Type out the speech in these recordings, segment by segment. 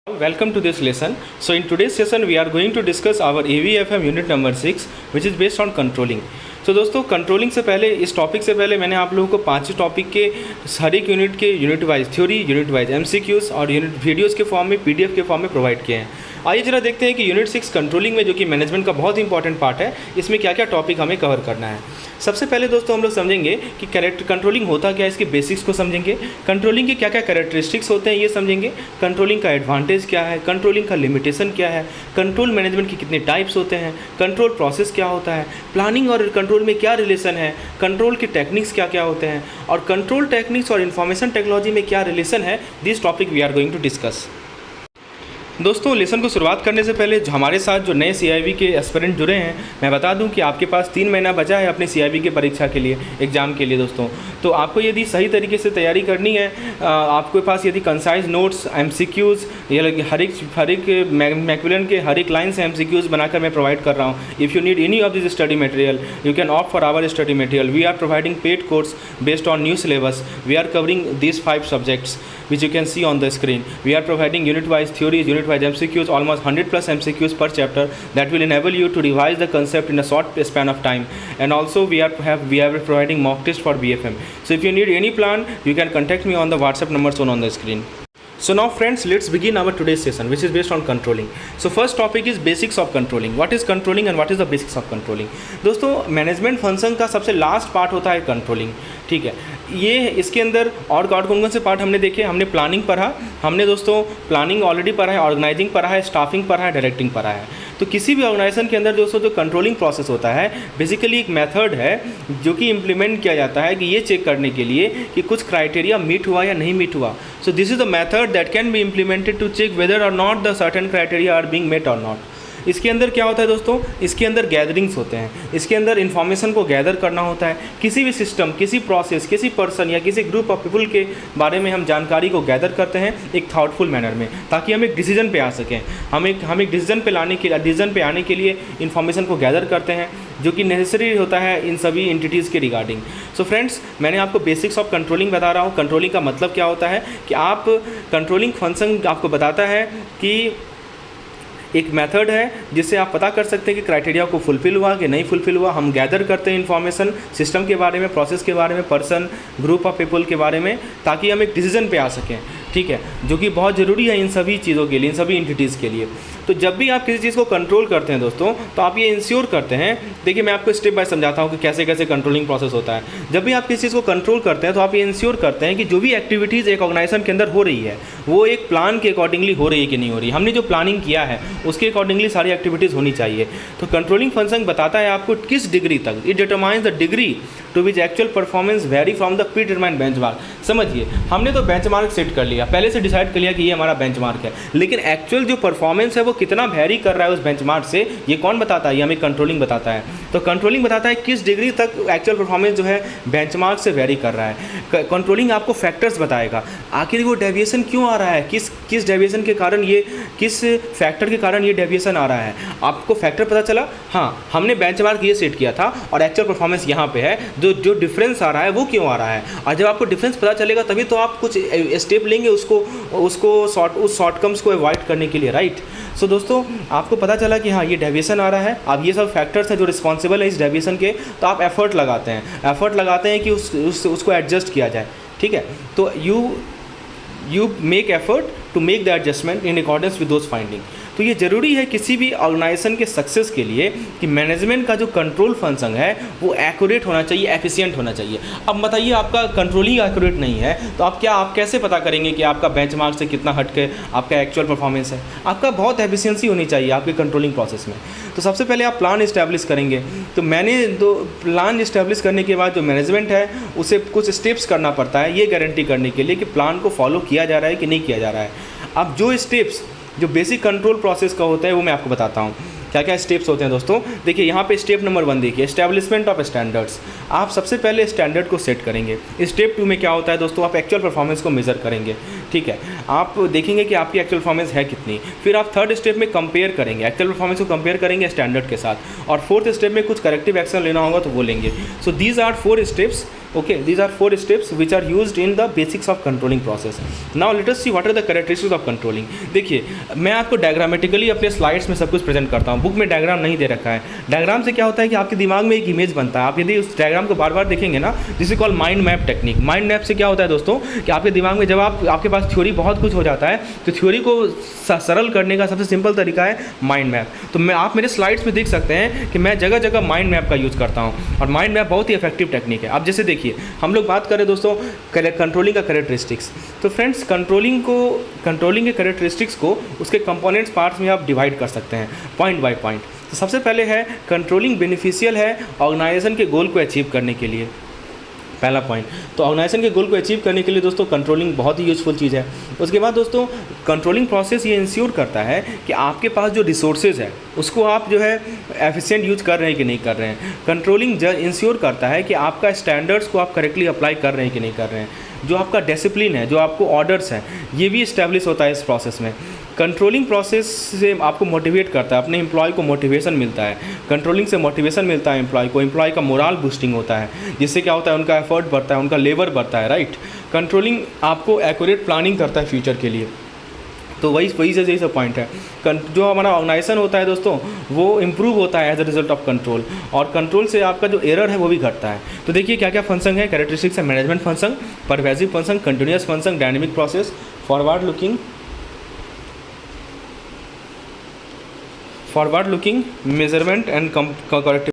Welcome to this lesson. So in today's session we are going to discuss our AVFM unit number 6 which is based on controlling. तो दोस्तों controlling से पहले इस topic से पहले मैंने आप लोगों को 5 टॉपिक के हर एक यूनिट के unit wise theory, unit wise MCQs और यूनिट वीडियोस के फॉर्म में पीडीएफ के फॉर्म में प्रोवाइड किए हैं। आइए जरा देखते हैं कि यूनिट 6 कंट्रोलिंग में जो कि मैनेजमेंट का बहुत इंपॉर्टेंट पार्ट है, इसमें क्या क्या टॉपिक हमें कवर करना है। सबसे पहले दोस्तों हम लोग समझेंगे कि कंट्रोलिंग होता क्या है, इसके बेसिक्स को समझेंगे, कंट्रोलिंग के क्या क्या कैरेक्टरिस्टिक्स होते हैं ये समझेंगे, कंट्रोलिंग का एडवांटेज क्या है, कंट्रोलिंग का लिमिटेशन क्या है, कंट्रोल मैनेजमेंट के कितने टाइप्स होते हैं, कंट्रोल प्रोसेस क्या होता है, प्लानिंग और कंट्रोल में क्या रिलेशन है, कंट्रोल के टेक्निक्स क्या क्या होते हैं और कंट्रोल टेक्निक्स और इन्फॉर्मेशन टेक्नोलॉजी में क्या रिलेशन है। This topic we are going to discuss. दोस्तों लेसन को शुरुआत करने से पहले हमारे साथ जो नए CIB के एस्पिरेंट जुड़े हैं, मैं बता दूं कि आपके पास 3 महीना बचा है अपने CIB के परीक्षा के लिए, एग्ज़ाम के लिए दोस्तों। तो आपको यदि सही तरीके से तैयारी करनी है, आपके पास यदि कंसाइज नोट्स, MCQs, ये हर एक मैकमिलन के हर एक लाइन से MCQs बनाकर मैं प्रोवाइड कर रहा हूँ। If you need any of this study material you can opt for our study material. We are providing paid course based on new syllabus. We are covering these 5 subjects which you can see on the screen. We are providing unit wise theories, unit wise MCQs, almost 100+ MCQs per chapter that will enable you to revise the concept in a short span of time. And also we are providing mock test for BFM. So if you need any plan you can contact me on the WhatsApp number shown on the screen. So now friends, let's begin our today's session which is based on controlling. So first topic is basics of controlling. What is controlling and what is the basics of controlling? दोस्तों management function का सबसे last part होता है controlling, ठीक है। ये इसके अंदर और कौन से पार्ट हमने देखे, हमने प्लानिंग पढ़ा, हमने दोस्तों प्लानिंग ऑलरेडी पढ़ा है, ऑर्गेनाइजिंग पढ़ा है, स्टाफिंग पढ़ा है, डायरेक्टिंग पढ़ा है। तो किसी भी ऑर्गेनाइजेशन के अंदर दोस्तों जो कंट्रोलिंग प्रोसेस होता है बेसिकली एक मेथड है जो कि इम्प्लीमेंट किया जाता है कि ये चेक करने के लिए कि कुछ क्राइटेरिया मीट हुआ या नहीं मीट हुआ। So this is the method that can be implemented to check whether or not the certain criteria are being met or not. इसके अंदर क्या होता है दोस्तों, इसके अंदर गैदरिंग्स होते हैं, इसके अंदर इन्फॉर्मेशन को गैदर करना होता है। किसी भी सिस्टम, किसी प्रोसेस, किसी पर्सन या किसी ग्रुप ऑफ पीपल के बारे में हम जानकारी को गैदर करते हैं एक थॉटफुल मैनर में, ताकि हम एक डिसीजन पे आ सकें। हम एक डिसीजन पे आने के लिए इन्फॉर्मेशन को गैदर करते हैं जो कि नेसेसरी होता है इन सभी एंटिटीज़ के रिगार्डिंग। सो फ्रेंड्स, मैंने आपको बेसिक्स ऑफ कंट्रोलिंग बता रहा हूँ। कंट्रोलिंग का मतलब क्या होता है कि आप कंट्रोलिंग फंक्शन आपको बताता है कि एक मेथड है जिससे आप पता कर सकते हैं कि क्राइटेरिया को फुलफिल हुआ कि नहीं फुलफिल हुआ। हम गैदर करते हैं इन्फॉर्मेशन सिस्टम के बारे में, प्रोसेस के बारे में, पर्सन, ग्रुप ऑफ पीपल के बारे में, ताकि हम एक डिसीजन पे आ सकें, ठीक है, जो कि बहुत ज़रूरी है इन सभी चीज़ों के लिए, इन सभी एंटिटीज़ के लिए। तो जब भी आप किसी चीज़ को कंट्रोल करते हैं दोस्तों, तो आप ये इंश्योर करते हैं, देखिए मैं आपको स्टेप बाय समझाता हूँ कि कैसे कैसे कंट्रोलिंग प्रोसेस होता है। जब भी आप किसी चीज़ को कंट्रोल करते हैं तो आप ये इंश्योर करते हैं कि जो भी एक्टिविटीज़ एक ऑर्गेनाइजेशन के अंदर हो रही है वो एक प्लान के अकॉर्डिंगली हो रही है कि नहीं हो रही। हमने जो प्लानिंग किया है उसके अकॉर्डिंगली सारी एक्टिविटीज़ होनी चाहिए। तो कंट्रोलिंग फंक्शन बताता है आपको किस डिग्री तक, it determines the degree to which actual performance vary from the predetermined benchmark. समझिए, हमने तो बेंचमार्क सेट कर लिया, पहले से डिसाइड कर लिया कि ये हमारा बेंचमार्क है, लेकिन एक्चुअल जो परफॉर्मेंस है वो कितना वेरी कर रहा है उस बेंचमार्क से, ये कौन बताता है? ये हमें कंट्रोलिंग बताता है। तो कंट्रोलिंग बताता है किस डिग्री तक एक्चुअल परफॉर्मेंस जो है बेंचमार्क से वेरी कर रहा है। कंट्रोलिंग आपको फैक्टर्स बताएगा, आखिर वो डेविएशन क्यों आ रहा है, किस डेविएशन के कारण, ये किस फैक्टर के कारण ये डेविएशन आ रहा है। आपको फैक्टर पता चला, हाँ हमने बेंचमार्क ये सेट किया था और एक्चुअल परफॉर्मेंस यहाँ पे है, जो डिफरेंस आ रहा है वो क्यों आ रहा है। और जब आपको डिफरेंस पता चलेगा तभी तो आप कुछ स्टेप लेंगे उस शॉर्टकम्स को अवॉइड करने के लिए, राइट। सो दोस्तों आपको पता चला कि हाँ ये डेविएशन आ रहा है, अब ये सब फैक्टर्स हैं जो रिस्पॉन्सिबल है इस डेविएशन के, तो आप एफर्ट लगाते हैं कि उसको एडजस्ट किया जाए, ठीक है। तो you make effort to make the adjustment in accordance with those finding. तो ये ज़रूरी है किसी भी ऑर्गेनाइजेशन के सक्सेस के लिए कि मैनेजमेंट का जो कंट्रोल फंक्शन है वो एक्यूरेट होना चाहिए, एफिशिएंट होना चाहिए। अब बताइए आपका कंट्रोलिंग एक्यूरेट नहीं है तो आप कैसे पता करेंगे कि आपका बेंचमार्क से कितना हट के आपका एक्चुअल परफॉर्मेंस है। आपका बहुत एफिशिएंसी होनी चाहिए आपके कंट्रोलिंग प्रोसेस में। तो सबसे पहले आप प्लान इस्टेब्लिश करेंगे। तो मैंने दो प्लान इस्टेब्लिश करने के बाद जो मैनेजमेंट है उसे कुछ स्टेप्स करना पड़ता है ये गारंटी करने के लिए कि प्लान को फॉलो किया जा रहा है कि नहीं किया जा रहा है। अब जो स्टेप्स जो बेसिक कंट्रोल प्रोसेस का होता है वो मैं आपको बताता हूँ क्या क्या स्टेप्स होते हैं दोस्तों। देखिए यहाँ पे स्टेप नंबर 1 देखिए, एस्टैब्लिशमेंट ऑफ स्टैंडर्ड्स। आप सबसे पहले स्टैंडर्ड को सेट करेंगे। स्टेप 2 में क्या होता है दोस्तों, आप एक्चुअल परफॉर्मेंस को मेजर करेंगे, ठीक है। आप देखेंगे कि आपकी एक्चुअल परफॉर्मेंस है कितनी। फिर आप थर्ड स्टेप में कंपेयर करेंगे, एक्चुअल परफॉर्मेंस को कंपेयर करेंगे स्टैंडर्ड के साथ। और फोर्थ स्टेप में कुछ करेक्टिव एक्शन लेना होगा तो वो लेंगे। So these are 4 steps Okay, these are 4 steps which are used in the basics of controlling process. Now let us see what are the characteristics of controlling. देखिए, मैं आपको डायग्रामेटिकली अपने स्लाइड्स में सब कुछ प्रेजेंट करता हूँ, बुक में डायग्राम नहीं दे रखा है। डायग्राम से क्या होता है कि आपके दिमाग में एक इमेज बनता है। आप यदि उस डायग्राम को बार बार देखेंगे ना, जिसे call mind map technique. Mind map से क्या होता है दोस्तों कि आपके दिमाग में जब आपके पास थ्योरी बहुत कुछ हो जाता है, तो थ्योरी को सरल करने का सबसे सिंपल तरीका है माइंड मैप। तो आप मेरे स्लाइड्स में देख सकते हैं कि मैं जगह जगह माइंड मैप का यूज़ करता हूँ, और माइंड मैप बहुत ही इफेक्टिव टेक्निक है। अब जैसे देखिए, हम लोग बात करें दोस्तों कंट्रोलिंग का कैरेक्टरिस्टिक्स। तो फ्रेंड्स, कंट्रोलिंग के कैरेक्टरिस्टिक्स को उसके कंपोनेंट्स पार्ट्स में आप डिवाइड कर सकते हैं पॉइंट बाय पॉइंट। तो सबसे पहले है कंट्रोलिंग बेनिफिशियल है ऑर्गेनाइजेशन के गोल को अचीव करने के लिए, पहला पॉइंट। तो ऑर्गेनाइजेशन के गोल को अचीव करने के लिए दोस्तों कंट्रोलिंग बहुत ही यूजफुल चीज़ है। उसके बाद दोस्तों कंट्रोलिंग प्रोसेस ये इंश्योर करता है कि आपके पास जो रिसोर्सेज है उसको आप जो है एफिशिएंट यूज कर रहे हैं कि नहीं कर रहे हैं। कंट्रोलिंग इंश्योर करता है कि आपका स्टैंडर्ड्स को आप करेक्टली अप्लाई कर रहे हैं कि नहीं कर रहे हैं। जो आपका डिसिप्लिन है, जो आपको ऑर्डर्स हैं, ये भी इस्टेब्लिश होता है इस प्रोसेस में। कंट्रोलिंग प्रोसेस से आपको मोटिवेट करता है, अपने एम्प्लॉय को मोटिवेशन मिलता है। कंट्रोलिंग से मोटिवेशन मिलता है एम्प्लॉय को, एम्प्लॉय का मोरल बूस्टिंग होता है, जिससे क्या होता है उनका एफर्ट बढ़ता है, उनका लेबर बढ़ता है, राइट। कंट्रोलिंग आपको एक्यूरेट प्लानिंग करता है फ्यूचर के लिए। तो वही से यही सब पॉइंट है। जो हमारा ऑर्गेनाइजेशन होता है दोस्तों, वो इम्प्रूव होता है as a result of control, और कंट्रोल से आपका जो एरर है वो भी घटता है। तो देखिए क्या क्या फंक्शन है, कैरेक्टरिस्टिक्स है, management function, pervasive function, continuous function, dynamic process, forward looking, measurement and corrective.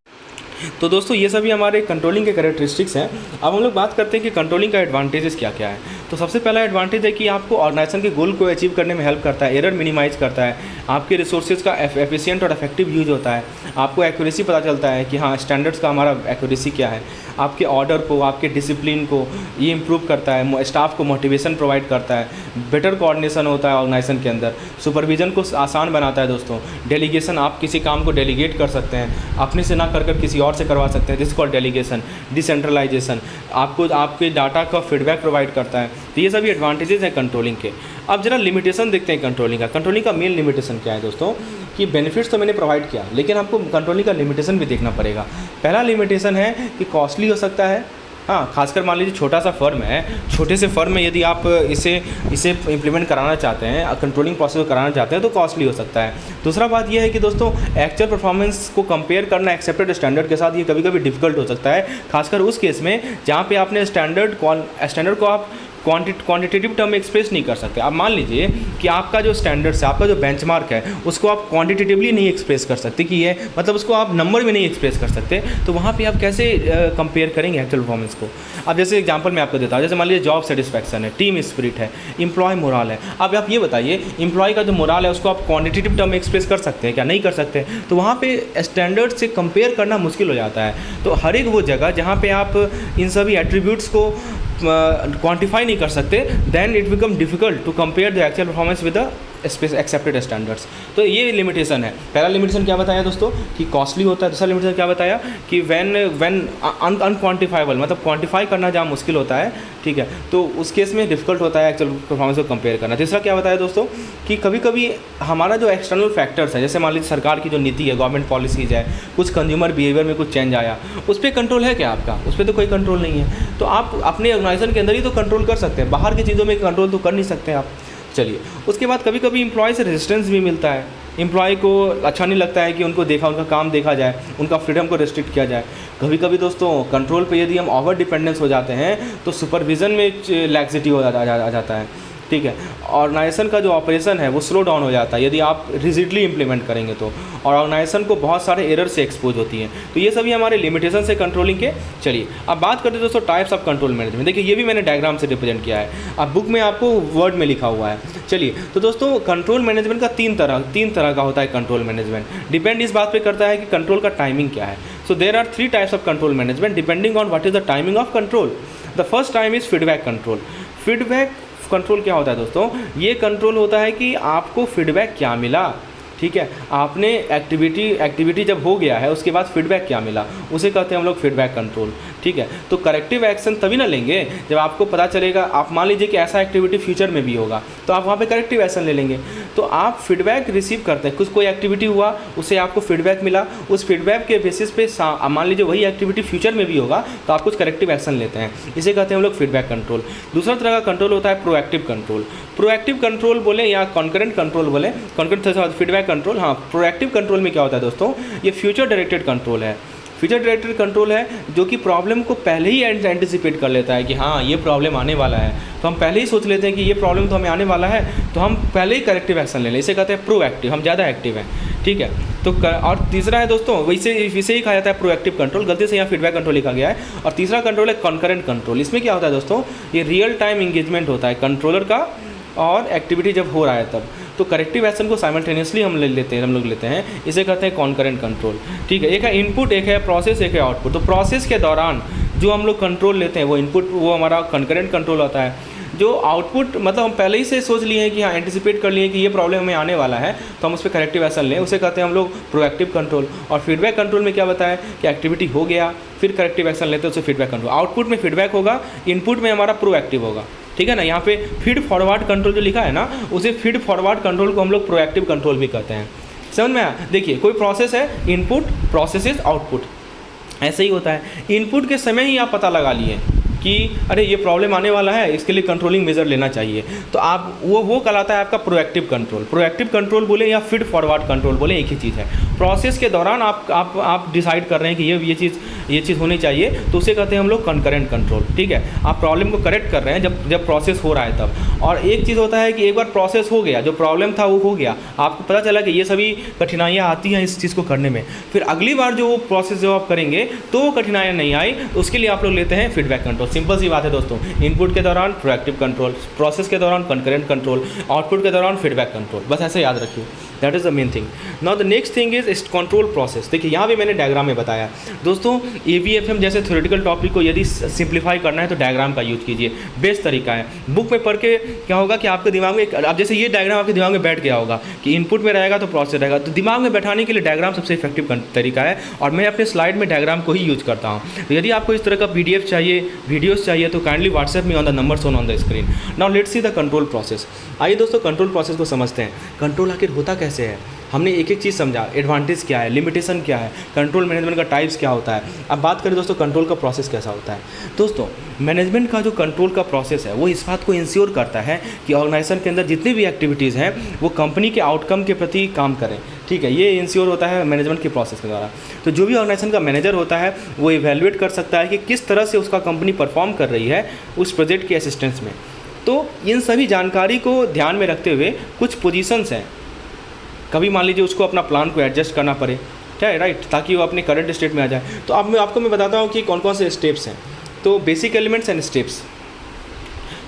तो दोस्तों ये सभी हमारे कंट्रोलिंग के कैरेक्टरिस्टिक्स हैं। अब हम लोग बात करते हैं कि कंट्रोलिंग का एडवांटेजेस क्या क्या है। तो सबसे पहला एडवांटेज है कि आपको ऑर्गेनाइजेशन के गोल को अचीव करने में हेल्प करता है, एरर मिनिमाइज करता है, आपके रिसोर्सेज का एफिशिएंट और इफेक्टिव यूज होता है, आपको एक्यूरेसी पता चलता है कि हाँ स्टैंडर्ड्स का हमारा एक्यूरेसी क्या है, आपके ऑर्डर को, आपके डिसिप्लिन को ये इंप्रूव करता है, स्टाफ को मोटिवेशन प्रोवाइड करता है, बेटर कोऑर्डिनेशन होता है ऑर्गेनाइजेशन के अंदर, सुपरविजन को आसान बनाता है दोस्तों, डेलीगेशन, आप किसी काम को डेलीगेट कर सकते हैं, अपने से ना कर किसी और से करवा सकते हैं, दिस कॉल्ड डेलीगेशन, डिसेंट्रलाइजेशन, आपको आपके डाटा का फीडबैक प्रोवाइड करता है। तो ये सभी एडवांटेजेस हैं कंट्रोलिंग के। अब जरा लिमिटेशन देखते हैं कंट्रोलिंग का। कंट्रोलिंग का मेन लिमिटेशन क्या है दोस्तों कि बेनिफिट्स तो मैंने प्रोवाइड किया, लेकिन आपको कंट्रोलिंग का लिमिटेशन भी देखना पड़ेगा। पहला लिमिटेशन है कि कॉस्टली हो सकता है। हाँ, खासकर मान लीजिए छोटा सा फर्म है, छोटे से फर्म में यदि आप इसे इम्प्लीमेंट कराना चाहते हैं, कंट्रोलिंग प्रोसेस को कराना चाहते हैं, तो कॉस्टली हो सकता है। दूसरा बात यह है कि दोस्तों एक्चुअल परफॉर्मेंस को कंपेयर करना एक्सेप्टेड स्टैंडर्ड के साथ ये कभी कभी डिफिकल्ट हो सकता है, खासकर उस केस में जहाँ पे आपने स्टैंडर्ड को आप क्वांटिटेटिव टर्म में एक्सप्रेस नहीं कर सकते। आप मान लीजिए कि आपका जो स्टैंडर्ड्स है, आपका जो बेंचमार्क है, उसको आप क्वांटिटेटिवली नहीं एक्सप्रेस कर सकते कि ये मतलब उसको आप नंबर में नहीं एक्सप्रेस कर सकते, तो वहाँ पे आप कैसे कंपेयर करेंगे एक्चुअल परफॉर्मेंस को। अब जैसे एग्जांपल मैं आपको देता हूँ, जैसे मान लीजिए जॉब सेटिस्फैक्शन है, टीम स्पिरिट है, एम्प्लॉय मोरल है। अब आप ये बताइए, एम्प्लॉय का जो मोरल है उसको आप क्वान्टिटेटिव टर्म में एक्सप्रेस कर सकते हैं क्या? नहीं कर सकते। तो वहाँ पर स्टैंडर्ड से कंपेयर करना मुश्किल हो जाता है। तो हर एक वो जगह जहाँ पर आप इन सभी एट्रीब्यूट्स को क्वांटिफाई नहीं कर सकते, then it become difficult to compare the actual performance with the accepted standards. तो ये लिमिटेशन है। पहला लिमिटेशन क्या बताया दोस्तों कि कॉस्टली होता है। दूसरा लिमिटेशन क्या बताया कि व्हेन अनक्वांटिफाइबल, मतलब क्वांटिफाई करना जहाँ मुश्किल होता है, ठीक है, तो उस केस में डिफिकल्ट होता है एक्चुअल परफॉर्मेंस को कंपेयर करना। तीसरा क्या बताया दोस्तों कि कभी कभी हमारा जो एक्सटर्नल फैक्टर्स है, जैसे मान लीजिए सरकार की जो नीति है, गवर्नमेंट पॉलिसीज़ है, कुछ कंज्यूमर बिहेवियर में कुछ चेंज आया, उस पर कंट्रोल है क्या आपका? उस पर तो कोई कंट्रोल नहीं है। तो आप अपने ऑर्गेनाइजेशन के अंदर ही तो कंट्रोल कर सकते हैं, बाहर की चीज़ों में कंट्रोल तो कर नहीं सकते आप। चलिए, उसके बाद कभी कभी एम्प्लॉय से रेजिस्टेंस भी मिलता है। एम्प्लॉय को अच्छा नहीं लगता है कि उनको उनका काम देखा जाए, उनका फ्रीडम को रिस्ट्रिक्ट किया जाए। कभी कभी दोस्तों कंट्रोल पे यदि हम ओवर डिपेंडेंस हो जाते हैं तो सुपरविज़न में लैक्सिटी हो जाता है, ठीक है। ऑर्गेनाइजेशन का जो ऑपरेशन है वो स्लो डाउन हो जाता है यदि आप रिजिडली इंप्लीमेंट करेंगे तो, और ऑर्गेनाइजेशन को बहुत सारे एरर से एक्सपोज होती हैं। तो ये सभी हमारे लिमिटेशन से कंट्रोलिंग के। चलिए अब बात करते हैं दोस्तों टाइप्स ऑफ कंट्रोल मैनेजमेंट। देखिए ये भी मैंने डायग्राम से रिप्रेजेंट किया है, अब बुक में आपको वर्ड में लिखा हुआ है। चलिए तो दोस्तों कंट्रोल मैनेजमेंट का तीन तरह का होता है कंट्रोल मैनेजमेंट। डिपेंड इस बात पर करता है कि कंट्रोल का टाइमिंग क्या है। So there are 3 types of control management depending on what is the timing of control. The first time is feedback control. Feedback control क्या होता है दोस्तों? ये कंट्रोल होता है कि आपको फीडबैक क्या मिला, ठीक है, आपने एक्टिविटी जब हो गया है उसके बाद फीडबैक क्या मिला, उसे कहते हैं हम लोग फीडबैक कंट्रोल, ठीक है। तो करेक्टिव एक्शन तभी ना लेंगे जब आपको पता चलेगा, आप मान लीजिए कि ऐसा एक्टिविटी फ्यूचर में भी होगा तो आप वहाँ पे करेक्टिव एक्शन ले लेंगे। तो आप फीडबैक रिसीव करते हैं, कुछ कोई एक्टिविटी हुआ उससे आपको फीडबैक मिला, उस फीडबैक के बेसिस पे मान लीजिए वही एक्टिविटी फ्यूचर में भी होगा तो आप कुछ करेक्टिव एक्शन लेते हैं, इसे कहते हैं हम लोग फीडबैक कंट्रोल। दूसरा तरह का कंट्रोल होता है प्रोएक्टिव कंट्रोल। प्रोएक्टिव कंट्रोल बोले या कॉन्करेंट कंट्रोल बोले, कॉन्करेंट फीडबैक कंट्रोल। हाँ, प्रोएक्टिव कंट्रोल में क्या होता है दोस्तों, ये फ्यूचर डायरेक्टेड कंट्रोल है। फ्यूचर डायरेक्टेड कंट्रोल है जो कि प्रॉब्लम को पहले ही एंटिसिपेट कर लेता है कि हाँ ये प्रॉब्लम आने वाला है, तो हम पहले ही सोच लेते हैं कि ये प्रॉब्लम तो हमें आने वाला है, तो हम पहले ही करेक्टिव एक्शन ले लें, इसे कहते हैं प्रोएक्टिव, हम ज़्यादा एक्टिव हैं, ठीक है। तो और तीसरा है दोस्तों, वैसे इसे ही कहा जाता है प्रोएक्टिव कंट्रोल, गलती से यहाँ फीडबैक कंट्रोल लिखा गया है। और तीसरा कंट्रोल है कॉन्करेंट कंट्रोल। इसमें क्या होता है दोस्तों, ये रियल टाइम इंगेजमेंट होता है कंट्रोलर का और एक्टिविटी जब हो रहा है तब, तो करेक्टिव एक्शन को साइमल्टेनियसली हम लोग लेते हैं, इसे कहते हैं कॉन्करेंट कंट्रोल, ठीक है। एक है इनपुट, एक है प्रोसेस, एक है आउटपुट। तो प्रोसेस के दौरान जो हम लोग कंट्रोल लेते हैं वो इनपुट, वो हमारा कॉन्करेंट कंट्रोल होता है। जो आउटपुट मतलब हम पहले ही से सोच लिए हैं कि हाँ एंटिसिपेट कर लिए कि ये प्रॉब्लम हमें आने वाला है, तो हम उस पर करेक्टिव एक्शन लें, उसे कहते हैं हम लोग प्रोएक्टिव कंट्रोल। और फीडबैक कंट्रोल में क्या बताया कि एक्टिविटी हो गया फिर करेक्टिव एक्शन लेते हैं, उसे फीडबैक कंट्रोल। आउटपुट में फीडबैक होगा, इनपुट में हमारा प्रोएक्टिव होगा, ठीक है ना। यहाँ पे फीड फॉरवर्ड कंट्रोल जो लिखा है ना, उसे फीड फॉरवर्ड कंट्रोल को हम लोग प्रोएक्टिव कंट्रोल भी कहते हैं। समझ में आया? देखिए कोई प्रोसेस है, इनपुट, प्रोसेसेस, आउटपुट, ऐसे ही होता है। इनपुट के समय ही आप पता लगा लिए कि अरे ये प्रॉब्लम आने वाला है, इसके लिए कंट्रोलिंग मेजर लेना चाहिए, तो आप वो कहलाता है आपका प्रोएक्टिव कंट्रोल। प्रोएक्टिव कंट्रोल बोले या फीड फॉरवर्ड कंट्रोल बोले, एक ही चीज़ है। प्रोसेस के दौरान आप डिसाइड कर रहे हैं कि ये चीज़ होनी चाहिए, तो उसे कहते हैं हम लोग कॉन्करेंट कंट्रोल, ठीक है। आप प्रॉब्लम को करेक्ट कर रहे हैं जब प्रोसेस हो रहा है तब। और एक चीज़ होता है कि एक बार प्रोसेस हो गया, जो प्रॉब्लम था वो हो गया, आपको पता चला कि ये सभी कठिनाइयाँ आती हैं इस चीज़ को करने में, फिर अगली बार जो वो प्रोसेस जब आप करेंगे तो वो कठिनाइयाँ नहीं आई, तो उसके लिए आप लोग लेते हैं फीडबैक कंट्रोल। सिंपल सी बात है दोस्तों, इनपुट के दौरान प्रोएक्टिव कंट्रोल, प्रोसेस के दौरान कॉन्करेंट कंट्रोल, आउटपुट के दौरान फीडबैक कंट्रोल, बस ऐसे याद रखिए, that is the main thing. Now the next thing is control process. देखिए यहाँ भी मैंने डायग्राम में बताया दोस्तों, AVFM जैसे थ्योरेटिकल टॉपिक को यदि सिंप्लीफाई करना है तो डायग्राम का यूज कीजिए, बेस्ट तरीका है। बुक में पढ़ के क्या होगा कि आपके दिमाग में अब जैसे ये डायग्राम आपके दिमाग में बैठ गया होगा कि इनपुट में रहेगा तो प्रोसेस रहेगा, तो दिमाग में बैठाने के लिए डायग्राम सबसे इफेक्टिव तरीका है, और मैं अपने स्लाइड में डायग्राम को ही यूज करता हूँ। तो यदि आपको इस तरह का PDF चाहिए, वीडियोज़ चाहिए, तो काइंडली व्हाट्सएप में on the number shown on the screen. Now let's see the control process. आइए दोस्तों कंट्रोल प्रोसेस को समझते हैं। कंट्रोल आखिर होता कैसे है, हमने एक एक चीज़ समझा, एडवांटेज क्या है, लिमिटेशन क्या है, कंट्रोल मैनेजमेंट का टाइप्स क्या होता है। अब बात करें दोस्तों कंट्रोल का प्रोसेस कैसा होता है। दोस्तों मैनेजमेंट का जो कंट्रोल का प्रोसेस है वो इस बात को इंश्योर करता है कि ऑर्गेनाइजेशन के अंदर जितनी भी एक्टिविटीज़ हैं वो कंपनी के आउटकम के प्रति काम करें, ठीक है। ये इंश्योर होता है मैनेजमेंट के प्रोसेस के द्वारा। तो जो भी ऑर्गेनाइजेशन का मैनेजर होता है वो इवैल्यूएट कर सकता है कि किस तरह से उसका कंपनी परफॉर्म कर रही है उस प्रोजेक्ट के असिस्टेंस में। तो इन सभी जानकारी को ध्यान में रखते हुए कुछ पोजीशंस हैं, कभी मान लीजिए उसको अपना प्लान को एडजस्ट करना पड़े, क्या है, राइट, ताकि वो अपने करंट स्टेट में आ जाए। तो अब मैं आपको बताता हूँ कि कौन कौन से स्टेप्स हैं। तो बेसिक एलिमेंट्स एंड स्टेप्स।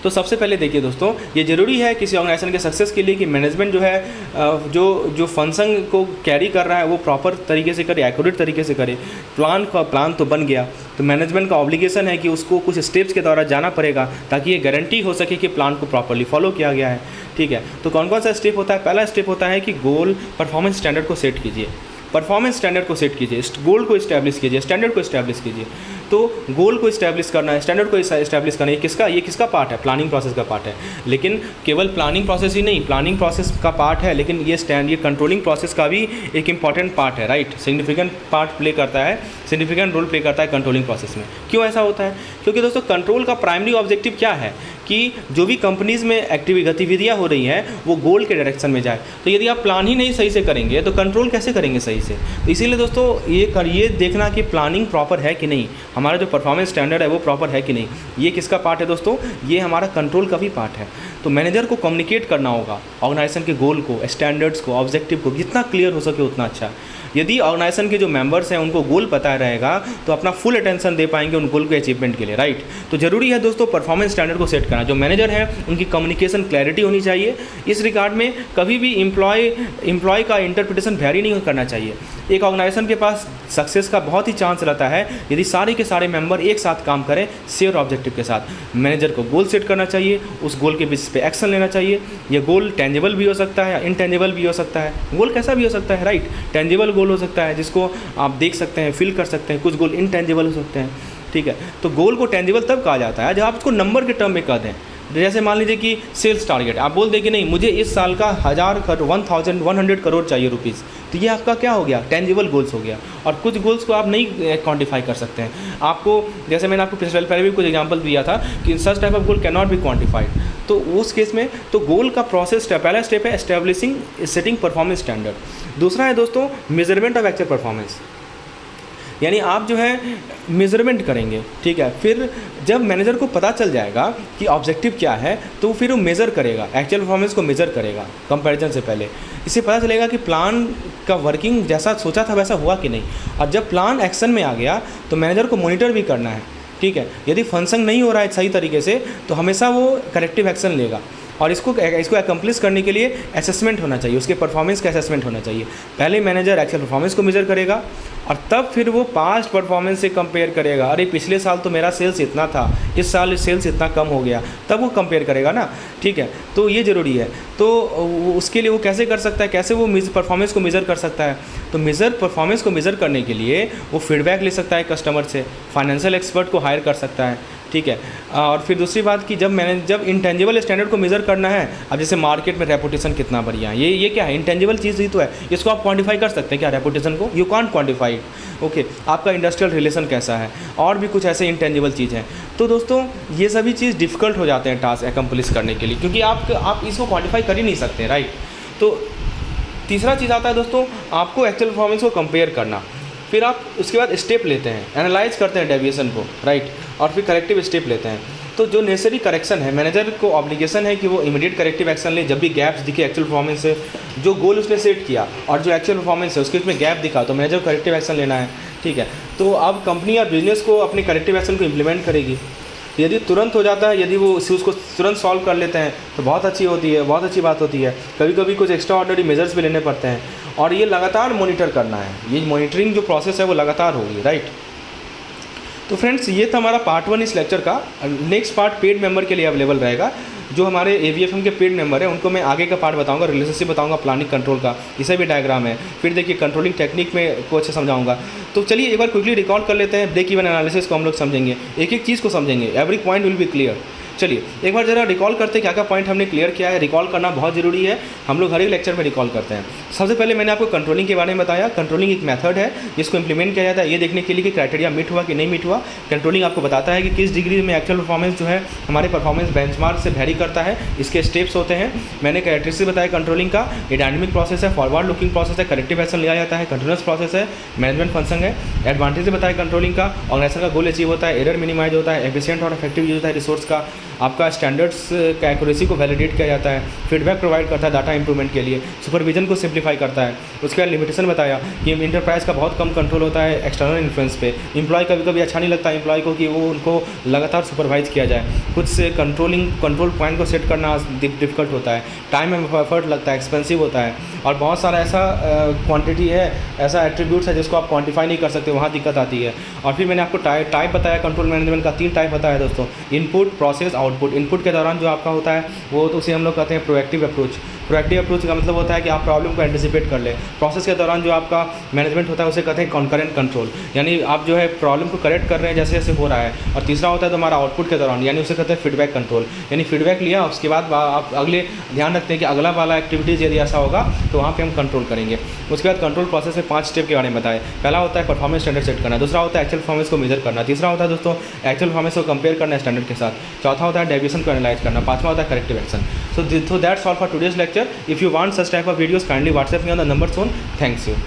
तो सबसे पहले देखिए दोस्तों, ये ज़रूरी है किसी ऑर्गेनाइजेशन के सक्सेस के लिए कि मैनेजमेंट जो है जो फंक्शन को कैरी कर रहा है वो प्रॉपर तरीके से करे, एक्यूरेट तरीके से करे। प्लान तो बन गया, तो मैनेजमेंट का ऑब्लिगेशन है कि उसको कुछ स्टेप्स के द्वारा जाना पड़ेगा ताकि ये गारंटी हो सके कि प्लान को प्रॉपरली फॉलो किया गया है, ठीक है। तो कौन कौन सा स्टेप होता है? पहला स्टेप होता है कि गोल परफॉर्मेंस स्टैंडर्ड को सेट कीजिए, परफॉर्मेंस स्टैंडर्ड को सेट कीजिए, गोल को इस्टेब्लिश कीजिए, स्टैंडर्ड को इस्टेब्लिश कीजिए। तो गोल को इस्टेब्लिश करना है, स्टैंडर्ड को इस्टेब्लिश करना है, ये किसका पार्ट है? प्लानिंग प्रोसेस का पार्ट है। लेकिन केवल प्लानिंग प्रोसेस ही नहीं, प्लानिंग प्रोसेस का पार्ट है, लेकिन ये कंट्रोलिंग प्रोसेस का भी एक इंपॉर्टेंट पार्ट है, राइट। सिग्निफिकेंट पार्ट प्ले करता है, सिग्निफिकेंट रोल प्ले करता है कंट्रोलिंग प्रोसेस में। क्यों ऐसा होता है? क्योंकि दोस्तों कंट्रोल का प्राइमरी ऑब्जेक्टिव क्या है कि जो भी कंपनीज़ में गतिविधियाँ हो रही हैं वो गोल के डायरेक्शन में जाए। तो यदि आप प्लान ही नहीं सही से करेंगे तो कंट्रोल कैसे करेंगे सही से? तो इसीलिए दोस्तों ये देखना कि प्लानिंग प्रॉपर है कि नहीं, हमारा जो परफॉर्मेंस स्टैंडर्ड है वो प्रॉपर है कि नहीं, ये किसका पार्ट है दोस्तों? ये हमारा कंट्रोल का भी पार्ट है। तो मैनेजर को कम्युनिकेट करना होगा ऑर्गेनाइजेशन के गोल को, स्टैंडर्ड्स को, ऑब्जेक्टिव को, जितना क्लियर हो सके उतना अच्छा। यदि ऑर्गेनाइजेशन के जो मेंबर्स हैं उनको गोल पता रहेगा तो अपना फुल अटेंशन दे पाएंगे उन गोल के अचीवमेंट के लिए, राइट। तो जरूरी है दोस्तों परफॉर्मेंस स्टैंडर्ड को सेट करना। जो मैनेजर है उनकी कम्युनिकेशन क्लैरिटी होनी चाहिए। इस रिगार्ड में कभी भी एम्प्लॉय का इंटरप्रिटेशन वेरी नहीं करना चाहिए। एक ऑर्गेनाइजेशन के पास सक्सेस का बहुत ही चांस रहता है यदि सारे के सारे मेंबर एक साथ काम करें शेयर ऑब्जेक्टिव के साथ। मैनेजर को गोल सेट करना चाहिए, उस गोल के बेसिस पे एक्शन लेना चाहिए। ये गोल टेंजिबल भी हो सकता है या इनटेंजिबल भी हो सकता है। गोल कैसा भी हो सकता है, राइट। टेंजिबल गोल हो सकता है जिसको आप देख सकते हैं, फील कर सकते हैं। कुछ गोल इनटेंजिबल हो सकते हैं, ठीक है। तो गोल को टेंजिबल तब कहा जाता है जब आप उसको नंबर के टर्म में कह दें। जैसे मान लीजिए कि सेल्स टारगेट आप बोल दें कि नहीं मुझे इस साल का 1,100 करोड़ चाहिए रुपीज़, तो ये आपका क्या हो गया, टेंजिबल गोल्स हो गया। और कुछ गोल्स को आप नहीं क्वांटिफाई कर सकते हैं। आपको जैसे मैंने आपको पिछले पहले भी कुछ एग्जांपल दिया था कि such type of goal can not be quantified, तो उस केस में तो गोल का प्रोसेस पहला स्टेप है एस्टेब्लिशिंग सेटिंग परफॉर्मेंस स्टैंडर्ड। दूसरा है दोस्तों मेजरमेंट ऑफ एक्चुअल परफॉर्मेंस, यानी आप जो है मेज़रमेंट करेंगे, ठीक है। फिर जब मैनेजर को पता चल जाएगा कि ऑब्जेक्टिव क्या है तो फिर वो मेज़र करेगा, एक्चुअल परफॉर्मेंस को मेज़र करेगा कंपैरिजन से पहले। इससे पता चलेगा कि प्लान का वर्किंग जैसा सोचा था वैसा हुआ कि नहीं। और जब प्लान एक्शन में आ गया तो मैनेजर को मॉनिटर भी करना है, ठीक है। यदि फंक्शन नहीं हो रहा है सही तरीके से तो हमेशा वो करेक्टिव एक्शन लेगा। और इसको अकम्प्लिश करने के लिए असेसमेंट होना चाहिए, उसके परफॉर्मेंस का असेसमेंट होना चाहिए। पहले मैनेजर एक्चुअल परफॉर्मेंस को मेज़र करेगा और तब फिर वो पास्ट परफॉर्मेंस से कंपेयर करेगा। अरे पिछले साल तो मेरा सेल्स इतना था, इस साल सेल्स इतना कम हो गया, तब वो कंपेयर करेगा ना, ठीक है। तो ये ज़रूरी है। तो उसके लिए वो कैसे कर सकता है, कैसे वो परफॉर्मेंस को मेज़र कर सकता है, तो परफॉर्मेंस को मेज़र करने के लिए वो फीडबैक ले सकता है कस्टमर से, फाइनेंशियल एक्सपर्ट को हायर कर सकता है, ठीक है। और फिर दूसरी बात कि जब इंटेंजिबल स्टैंडर्ड को मेज़र करना है, अब जैसे मार्केट में रेपुटेशन कितना बढ़िया है, ये क्या है, इंटेंजिबल चीज़ ही तो है। इसको आप क्वांटिफाई कर सकते हैं क्या, रेपुटेशन को? You can't quantify, okay. आपका इंडस्ट्रियल रिलेशन कैसा है, और भी कुछ ऐसे इंटेंजिबल चीज़ हैं। तो दोस्तों ये सभी चीज़ डिफ़िकल्ट हो जाते हैं टास्क अकम्प्लिश करने के लिए, क्योंकि आप इसको क्वांटिफाई कर ही नहीं सकते, राइट। तो तीसरा चीज़ आता है दोस्तों आपको एक्चुअल परफॉर्मेंस को कंपेयर करना। फिर आप उसके बाद स्टेप लेते हैं, एनालाइज करते हैं डेविएशन को, राइट, और फिर करेक्टिव स्टेप लेते हैं। तो जो नेसेसरी करेक्शन है, मैनेजर को ऑब्लिगेशन है कि वो इमीडिएट करेक्टिव एक्शन ले। जब भी गैप्स दिखे एक्चुअल परफॉर्मेंस से, जो गोल उसने सेट किया और जो एक्चुअल परफॉर्मेंस है उसके उसमें गैप दिखा, तो मैनेजर को करेक्टिव एक्शन लेना है, ठीक है। तो अब कंपनी या बिजनेस को अपने करेक्टिव एक्शन को इम्प्लीमेंट करेगी। तो यदि तुरंत हो जाता है, यदि वो उसको तुरंत सॉल्व कर लेते हैं तो बहुत अच्छी होती है, बहुत अच्छी बात होती है। कभी कभी कुछ एक्स्ट्रा ऑर्डिनरी मेजर्स भी लेने पड़ते हैं, और ये लगातार मॉनिटर करना है। ये मॉनिटरिंग जो प्रोसेस है वो लगातार होगी, राइट। तो फ्रेंड्स ये था हमारा पार्ट 1 इस लेक्चर का। नेक्स्ट पार्ट पेड मेंबर के लिए अवेलेबल रहेगा। जो हमारे AVFM के पेड मेंबर हैं उनको मैं आगे का पार्ट बताऊंगा, रिलेशनशिप बताऊंगा, प्लानिंग कंट्रोल का, इसे भी डायग्राम है। फिर देखिए कंट्रोलिंग टेक्निक में को अच्छे समझाऊंगा। तो चलिए एक बार क्विकली रिकॉल कर लेते हैं। ब्रेक इवन एनालिसिस को हम लोग समझेंगे, एक एक चीज़ को समझेंगे, every point will be clear. चलिए एक बार ज़रा रिकॉल करते हैं क्या क्या पॉइंट हमने क्लियर किया है। रिकॉल करना बहुत ज़रूरी है, हम लोग हर एक लेक्चर में रिकॉल करते हैं। सबसे पहले मैंने आपको कंट्रोलिंग के बारे में बताया। कंट्रोलिंग एक मेथड है जिसको इंप्लीमेंट किया जाता है ये देखने के लिए कि क्राइटेरिया मीट हुआ कि नहीं मीट हुआ। कंट्रोलिंग आपको बताता है कि किस डिग्री में एक्चुअल परफॉर्मेंस जो है हमारे परफॉर्मेंस बेंचमार्क से वेरी करता है, इसके स्टेप्स होते हैं। मैंने कैरेक्टरिस्टिक बताया कंट्रोलिंग का, ये डायनेमिक प्रोसेस है, फॉरवर्ड लुकिंग प्रोसेस है, करेक्टिव एक्शन लिया जाता है, कंटिन्यूस प्रोसेस है, मैनेजमेंट फंक्शन है। एडवांटेज बताया कंट्रोलिंग का, ऑर्गेनाइजेशन का गोल अचीव होता है, एरर मिनिमाइज होता है, एफिशिएंट और इफेक्टिव यूज होता है रिसोर्स का, आपका स्टैंडर्ड्स का एक्यूरेसी को वैलिडेट किया जाता है, फीडबैक प्रोवाइड करता है डाटा इंप्रूवमेंट के लिए, सुपरविजन को सिंप्लीफाई करता है। उसके बाद लिमिटेशन बताया कि इंटरप्राइज का बहुत कम कंट्रोल होता है एक्सटर्नल इन्फ्लुएंस पे। एम्प्लॉय कभी कभी अच्छा नहीं लगता एम्प्लॉय को कि वो उनको लगातार सुपरवाइज किया जाए, खुद से कंट्रोल पॉइंट को सेट करना डिफिकल्ट होता है, टाइम एंड एफर्ट लगता है, एक्सपेंसिव होता है, और बहुत सारा ऐसा क्वांटिटी है, ऐसा एट्रीब्यूट्स है जिसको आप क्वांटिफाई नहीं कर सकते, वहाँ दिक्कत आती है। और फिर मैंने आपको टाइप बताया कंट्रोल मैनेजमेंट का, 3 टाइप बताया दोस्तों, इनपुट, प्रोसेस, आउटपुट। इनपुट के दौरान जो आपका होता है वो तो उसे हम लोग कहते हैं प्रोएक्टिव अप्रोच। प्रोएक्टिव अप्रोच का मतलब होता है कि आप प्रॉब्लम को एंटिसिपेट कर लें। प्रोसेस के दौरान जो आपका मैनेजमेंट होता है उसे कहते हैं कॉन्करेंट कंट्रोल, यानी आप जो है प्रॉब्लम को करेक्ट कर रहे हैं जैसे जैसे हो रहा है। और तीसरा होता है तो हमारा आउटपुट के दौरान, यानी उसे कहते हैं फीडबैक कंट्रोल, यानी फीडबैक लिया उसके बाद आप अगले ध्यान रखते हैं कि अगला वाला एक्टिविटीज़ यदि ऐसा होगा तो वहाँ पे हम कंट्रोल करेंगे। उसके बाद कंट्रोल प्रोसेस में 5 स्टेप के बारे में बताएं। पहला होता है परफॉर्मेंस स्टैंडर्ड सेट करना, दूसरा होता है एक्चुअल परफॉर्मेंस को मेजर करना, तीसरा होता है दोस्तों एक्चुअल परफॉर्मेंस को कंपेयर करना स्टैंडर्ड के साथ, चौथा होता है डेविएशन को एनालाइज करना, पांचवा होता है corrective action. So that's all for today's lecture. If you want such type of videos, kindly WhatsApp me on the number shown. Thanks you.